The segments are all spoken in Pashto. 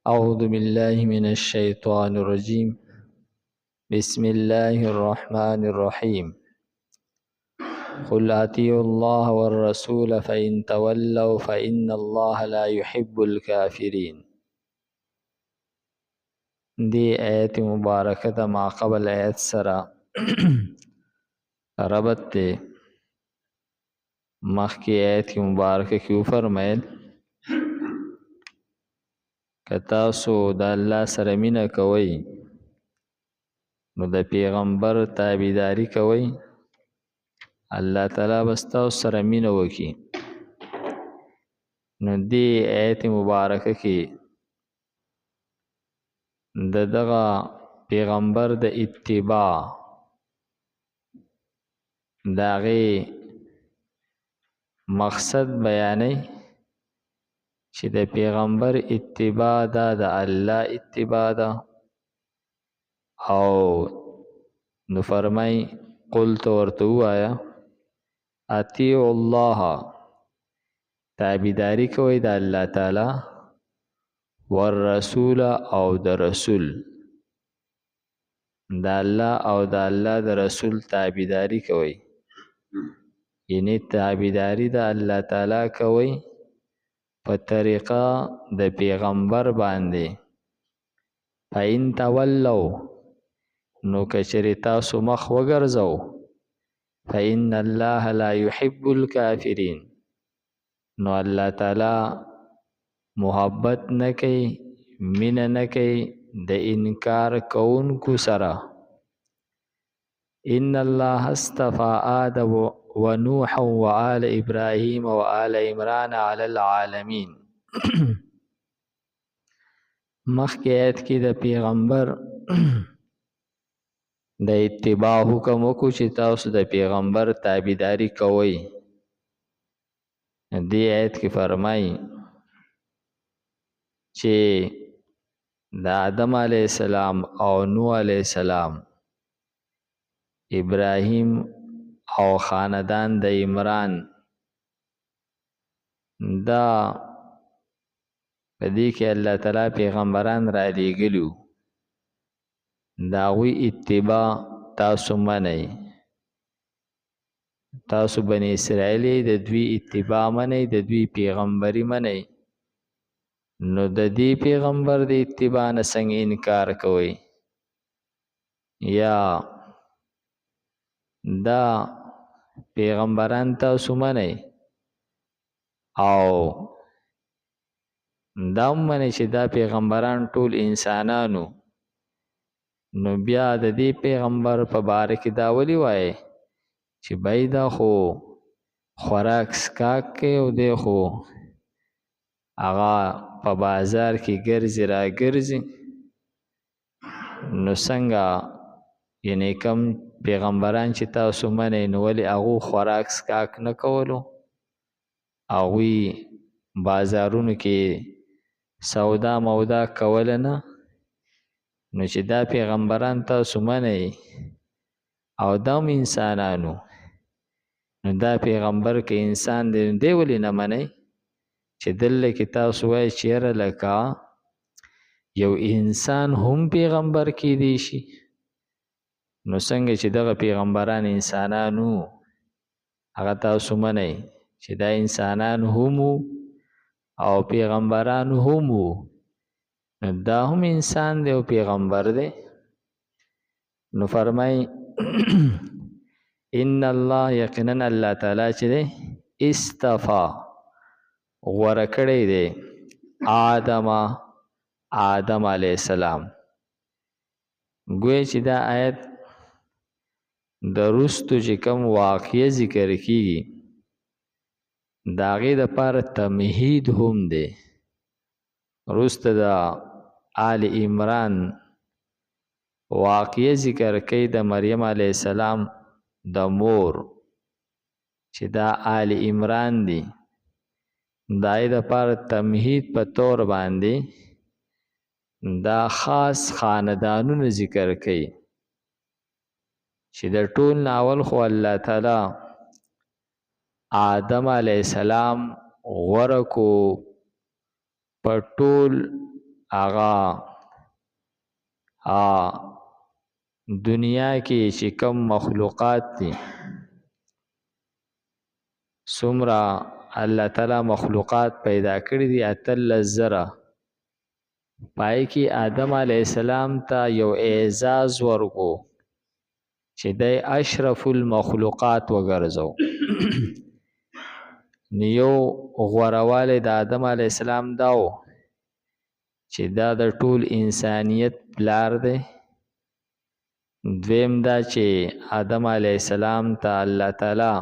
أعوذ بالله من الشيطان الرجيم. بسم الله الرحمن الرحيم. قل أطيعوا الله والرسول فإن تولوا فإن الله لا يحب الكافرين. دی آیت مبارکه دا ما قبل آیت سرا ربط تے مخی آیت مبارکه کیو فرمائل که تاسو د الله سره مینه کوئ نو د پیغمبر تابعداري کوئ، الله تعالی به ستاسو سره مینه وکړي. نو دې آیت مبارکه کې د دغه پیغمبر د اتباع د هغې مقصد بیانوي چې د پیغمبر اتباع دا د الله اتباع ده. او نو فرمای قل تو ورته ووایه اطیعوا الله، تابعداري کوئ د الله تعالی، والرسول او د رسول، د الله او د الله د رسول تابعداري کوئ. یعنی تابعداري د الله تعالی کوئ په طریقه د پیغمبر باندې. فإن تولوا، نو کچری تاسو مخ وګرځو، فإن الله لا يحب الكافرين، نو الله تعالی محبت نه کوي، مینه نه کوي د انکار کوونکو سره. ان الله اصطفى آدم ونوح وآل ابراهيم وآل عمران على العالمين. مخکې آیت کې د پیغمبر د اتباع حکم وکړو چې تاسو د پیغمبر تابعداري کوئ. دې آیت کې فرمایي چې د آدم علیه السلام او نوح علیه السلام، ابراهیم او خاندان د عمران، دا په دې کې الله تعالی پیغمبران را لېږلي، د هغوی اتباع تاسو منئ. تاسو بني اسرائیل د دوی اتباع منئ، د دوی پیغمبري منئ، نو د دې پیغمبر د اتباع نه څنګه انکار کوئ؟ یا دا پیغمبران تاسو منئ او دا منئ چې دا پیغمبران ټول انسانانو، نو بیا د دې پیغمبر په باره کې دا ولې وایي چې بای دا خو خوراک سکاک کوي او دی خو هغه په بازار کې ګرځي را ګرځي؟ نو څنګه یعنی کم پیغمبران چې تاسو منئ نو ولې هغو خوراک سکاک نه کولو، هغوی بازارونو کې سودا مودا کوله نه؟ نو چې دا پیغمبران تاسو منئ او دا هم انسانانو، نو دا پیغمبر که انسان دی دی ولې نه منئ؟ چې دلته کې تاسو وایئ چې یاره لکه یو انسان هم پیغمبر کیدی شي، نو څنګه چې دغه پیغمبران انسانانو هغه تاسو منئ چې دا انسانان هم او پیغمبران هم، دا هم انسان دی او پیغمبر دی. نو فرمای ان الله، یقینا الله تعالی چې دی استفا غوره کړی دی آدم علیه السلام. گویا چې دا آیت د رستو چې کوم واقعه ذکر کیږي د هغې دپاره تمهید هم دی. رسته د آل عمران واقعه ذکر کوي د مریم علیه السلام د مور چې دا آل عمران دی، د هغې دپاره تمهید په طور باندې دا خاص خاندانونه ذکر کوي چې د ټول نه اول خو الله تعالی آدم علیه السلام غوره کو په ټول هغه دنیا کې چې کم مخلوقات دي څومره الله تعالی مخلوقات پیدا کړی دي 18,000 پای کې آدم علیه السلام ته یو اعزاز ورکو چې د اشرف المخلوقات وګرځو نیو غورواله د آدم علیه السلام داو چې دا د ټول انسانیت پلار دی دویم دا چې آدم علیه السلام ته الله تعالی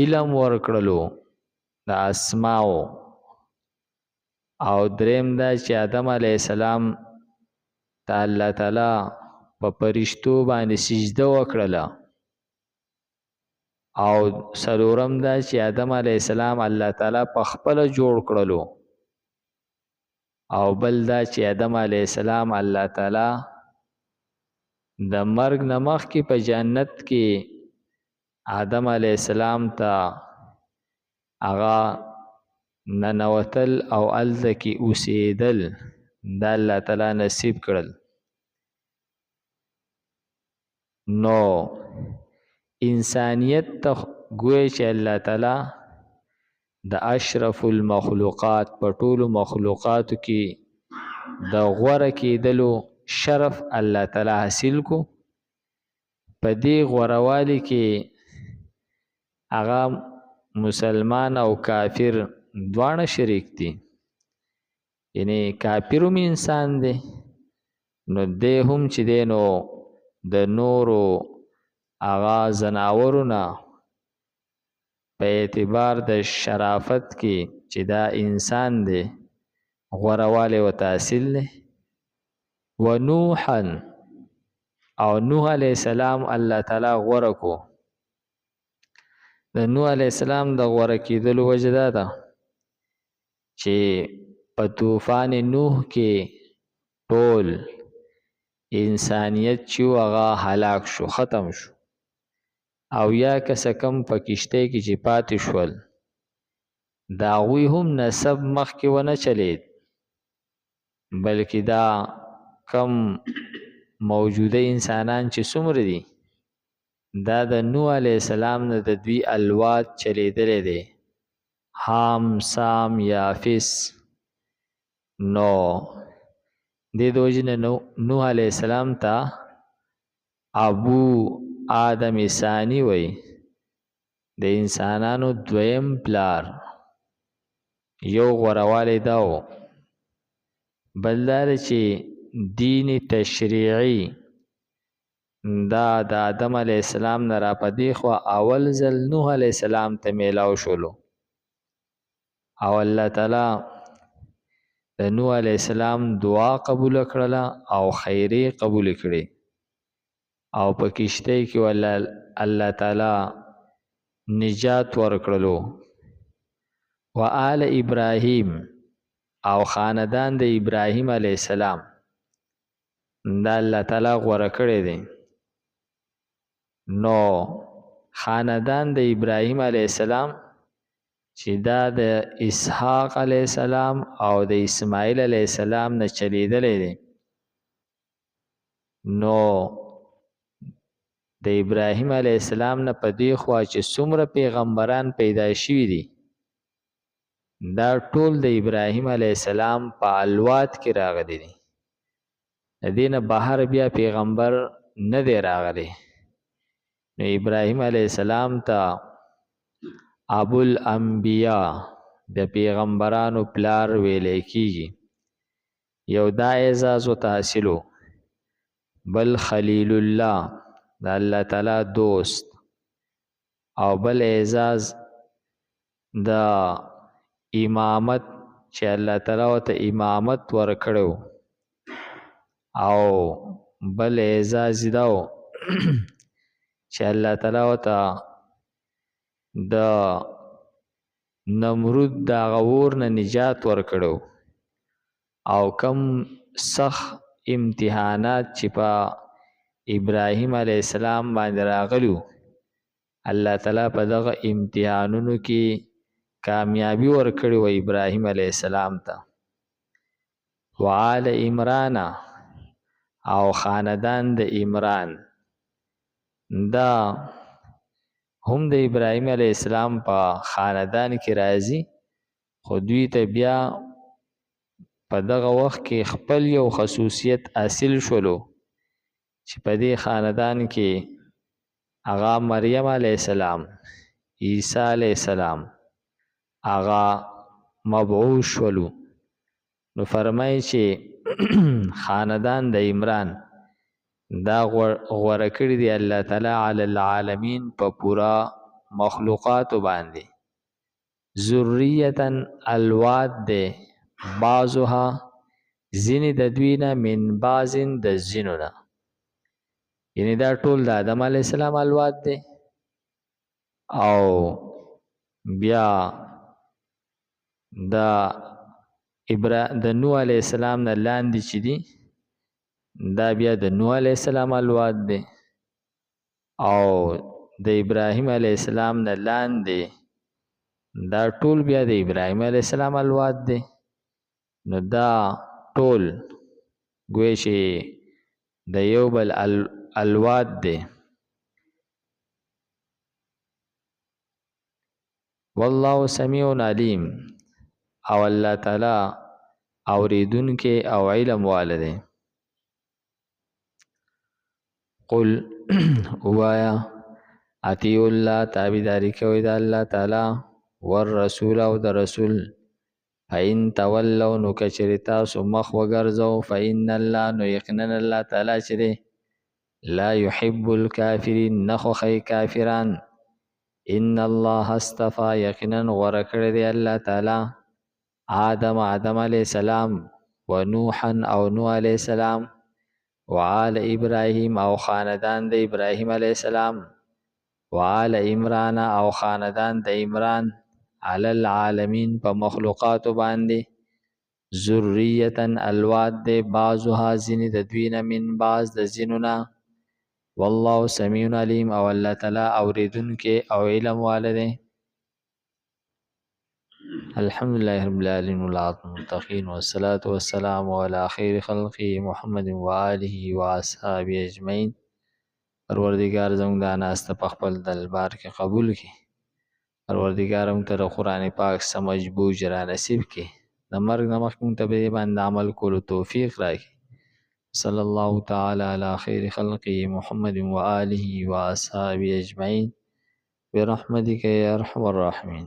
علم ورکړلو د اسماو او دریم دا چې آدم علیه السلام ته الله تعالی په پرشتو باندې سجده وکړله او څلورم دا چې آدم علیه السلام الله تعالی په خپل جوړ کړلو او بل دا چې آدم علیه السلام الله تعالی د مرګ نه مخکې په جنت کې آدم علیه السلام ته هغه ننوتل او هلته کې اوسېدل دا الله تعالی نصیب کړل نو انسانیت ته ګویا چې الله تعالی د اشرف المخلوقات په ټولو مخلوقاتو کې د غوره کېدلو شرف الله تعالی حاصل کو په دې غوروالی کې هغه مسلمان او کافر دواړه شریک دي یعنی کافر هم انسان دی نو دی هم چې دی نو د نورو هغه زناورو نه په اعتبار د شرافت کې چې دا انسان دی غوروالی ورته حاصل دی ونوحا او نوح علیه السلام الله تعالی غوره کو د نوح علیه السلام د غوره کېدلو وجه دا ده چې په طوفان نوح کې ټول انسانیت چې هغه هلاک شو ختم شو او یا کسه کم په کشته کې چې پاتې شول د هغوی هم نسب مخکې ونه چلید بلکې دا کم موجوده انسانان چې څومره دي دا د نوح علیه السلام نه د دوی الواد چلیدلی دی حام سام یافس نو دې د وجې نه نوح علیه السلام ته ابو آدم ثانی وی د انسانانو دویم پلار یو غوروالی داو بلدار چې دین تشریعی دا د آدم علیه السلام نه را پدې خوا اول ځل نوح علیه السلام ته میلاو شولو او الله تعالی د نوح علیه السلام دعا قبول کړله او خیری قبول کړي او په کشته کې الله تعالی نجات ورکړلو و آل ابراهیم او خاندان د ابراهیم علیه السلام دا الله تعالی غوره کړی دی نو خاندان د ابراهیم علیه السلام چې دا د اسحاق علیه السلام او د اسماعیل علیه السلام نه چلیدلی دی نو د ابراهیم علیه السلام نه په دې خوا چې څومره پیغمبران پیدا شوي دي دا ټول د ابراهیم علیه السلام په الواد کې راغلي دي د دې نه بهر بیا پیغمبر نه دی راغلی نو ابراهیم علیه السلام ته ابو الانبیاء د پیغمبرانو پلار ویلی کیږي یو دا اعزاز ورته حاصلو بل خلیل الله د الله تعالی دوست او بل اعزاز د امامت چې الله تعالی ورته امامت ورکړو او بل اعزاز داو چې الله تعالی ورته د نمرود دا غور نه نجات ورکړو او کم سخت امتحانات چې په ابراهیم علیه السلام باندې راغلو الله تعالی په دغه امتحانونو کې کامیابی ورکړي و ابراهیم علیه السلام ته وآل عمران او خاندان د عمران. دا هم د ابراهیم علیه السلام په خاندان کې راځي، خو دوی ته بیا په دغه وخت کې خپل یو خصوصیت حاصل شولو چې په دې خاندان کې هغه مریم علیه السلام، عیسی علیه السلام هغه مبعوث شولو. نو فرمایي چې خاندان د عمران دا غوره کړی دی الله تعالی علی العالمین په پورا مخلوقات باندې. ذریتا الواد ده بعضها زینی د دوینا من بعضن د زینونا، یعنی دا ټول د آدم علیه السلام الواد ده، او بیا د نوح علیه السلام نه لاندې چې دي دا بیا د نوح علیه السلام الواد دی، او د ابراهیم علیه السلام نه لاندې دا ټول بیا د ابراهیم علیه السلام الواد دی. نو دا ټول گویا چې د یو بل الواد دی. والله سمیع علیم، او الله تعالی اوریدونکې او علم والده. قل وایا اطیعوا الله، تابعداري کوئ د الله تعالی، والرسول او د رسول. فإن تولوا نو کچری تاسو مخ وګرځو، فإن الله نو یقینا الله تعالی چې دی لا يحب الكافرین نخوخی کافران. ان الله اصطفى یقینا غوره کړی دی الله تعالی آدم علیہ السلام، ونوحا او نوح علیہ السلام، وآل ابراهیم او خاندان د ابراهیم علیہ السلام، وآل عمران او خاندان د عمران، علی العالمین په مخلوقات باندې. ذریتا الواد د بعضها زینی د دوینا من بعض د زینونا. والله سمیع علیم، او الله تعالی اوریدونکې او علم والده. الحمد لله رب العالمین والعاقبۃ للمتقین، والصلاة والسلام علی خیر خلقه محمد و آله و اصحابه اجمعین. پروردگار زموږ دا ناسته په خپل دربار کې قبول کړي. پروردگار موږ ته د قرآن پاک سمجھ بوجھ را نصیب کړي. د مرګ نه مخکې موږ ته په دې باندې عمل کولو توفیق راکړي. صلی الله تعالی علی خیر خلقه محمد و آله و اصحابه اجمعین برحمتک یا ارحم الراحمین.